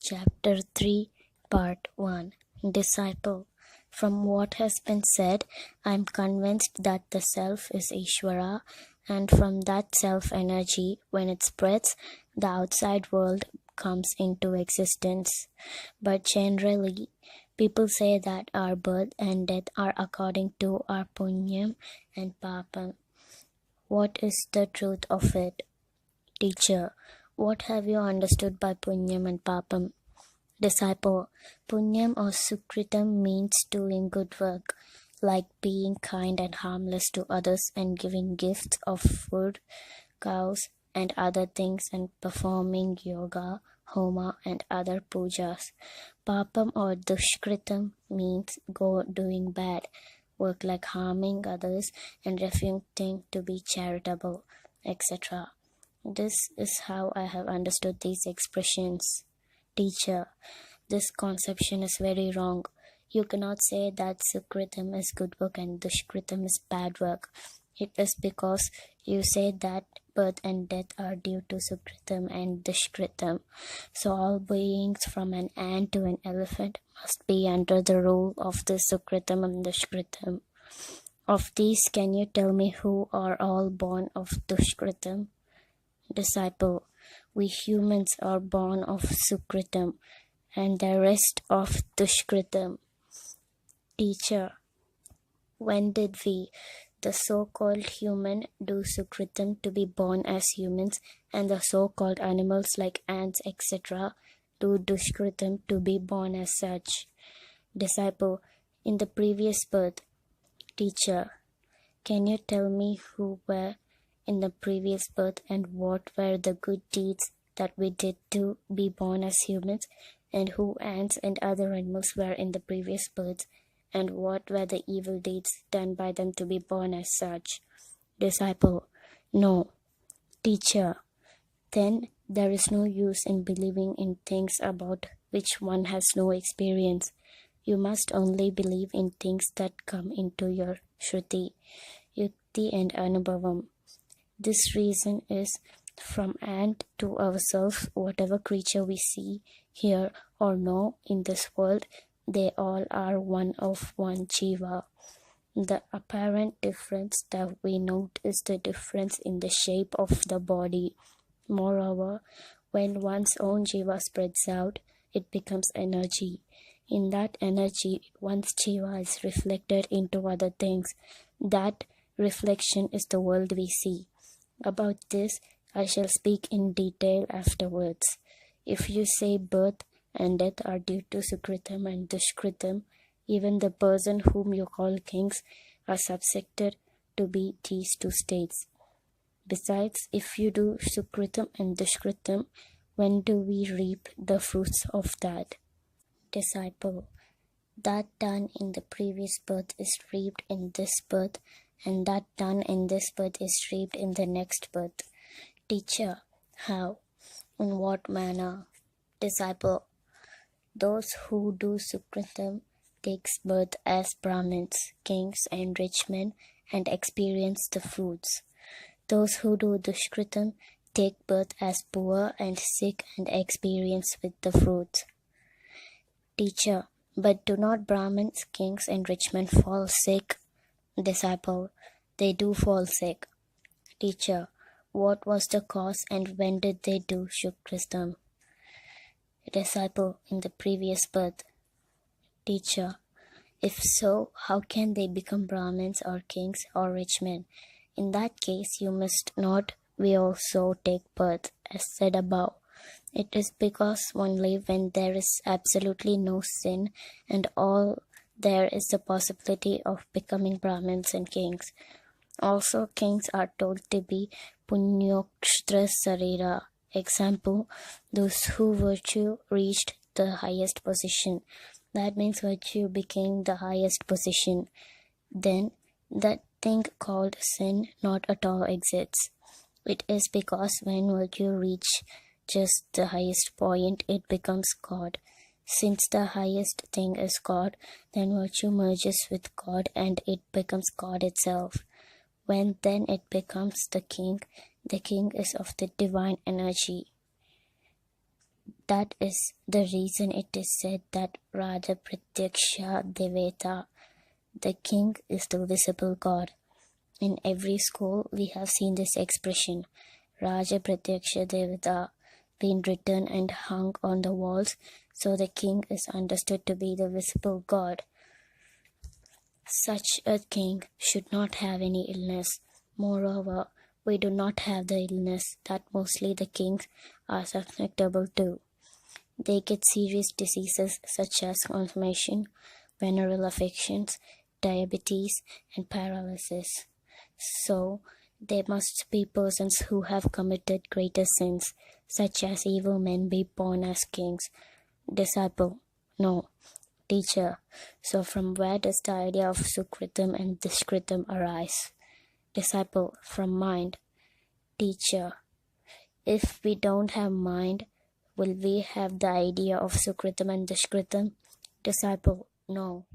Chapter 3, Part 1. Disciple. From what has been said, I am convinced that the self is Ishvara, and from that self-energy, when it spreads, the outside world comes into existence. But generally, people say that our birth and death are according to our punyam and papam. What is the truth of it? Teacher. What have you understood by punyam and papam? Disciple. Punyam or sukritam means doing good work, like being kind and harmless to others and giving gifts of food, cows, and other things, and performing yoga, homa, and other pujas. Papam or dushkritam means doing bad work, like harming others and refusing to be charitable, etc. This is how I have understood these expressions. Teacher, this conception is very wrong. You cannot say that sukritam is good work and dushkritam is bad work. It is because you say that birth and death are due to sukritam and dushkritam. So all beings from an ant to an elephant must be under the rule of the sukritam and dushkritam. Of these, can you tell me who are all born of dushkritam? Disciple. We humans are born of sukritam and the rest of dushkritam. Teacher. When did we, the so-called human, do sukritam to be born as humans, and the so-called animals like ants, etc., do dushkritam to be born as such? Disciple. In the previous birth. Teacher. Can you tell me who were in the previous birth and what were the good deeds that we did to be born as humans, and who ants and other animals were in the previous birth, and what were the evil deeds done by them to be born as such? Disciple. No. Teacher. Then there is no use in believing in things about which one has no experience. You must only believe in things that come into your Shruti, Yukti and Anubhavam. This reason is, from ant to ourselves, whatever creature we see, hear, or know in this world, they all are one of one jiva. The apparent difference that we note is the difference in the shape of the body. Moreover, when one's own jiva spreads out, it becomes energy. In that energy, one's jiva is reflected into other things. That reflection is the world we see. About this, I shall speak in detail afterwards. If you say birth and death are due to sukritam and dushkritam, even the person whom you call kings are subjected to be these two states. Besides, if you do sukritam and dushkritam, when do we reap the fruits of that? Disciple. That done in the previous birth is reaped in this birth, and that done in this birth is reaped in the next birth. Teacher. How? In what manner? Disciple. Those who do sukritam takes birth as Brahmins, kings and rich men, and experience the fruits. Those who do dushkritam take birth as poor and sick and experience with the fruits. Teacher. But do not Brahmins, kings and rich men fall sick? Disciple. They do fall sick. Teacher. What was the cause and when did they do sukritam? Disciple. In the previous birth. Teacher. If so, how can they become Brahmins or kings or rich men? In that case, you must not we also take birth, as said above. It is because only when there is absolutely no sin and all there is the possibility of becoming Brahmins and kings. Also, kings are told to be punyokshtra sarira. Example, those who virtue reached the highest position. That means virtue became the highest position. Then that thing called sin not at all exists. It is because when virtue reaches just the highest point, it becomes God. Since the highest thing is God, then virtue merges with God and it becomes God itself. When then it becomes the king is of the divine energy. That is the reason it is said that Raja Pratyaksha Devata, the king, is the visible God. In every school, we have seen this expression, Raja Pratyaksha Devata, being written and hung on the walls, so the king is understood to be the visible God. Such a king should not have any illness. Moreover, we do not have the illness that mostly the kings are susceptible to. They get serious diseases such as consumption, venereal affections, diabetes, and paralysis. So, there must be persons who have committed greater sins, such as evil men be born as kings. Disciple: no. Teacher: so from where does the idea of Sukritam and Dushkritam arise? Disciple: from mind. Teacher: if we don't have mind, will we have the idea of Sukritam and Dushkritam? Disciple: no.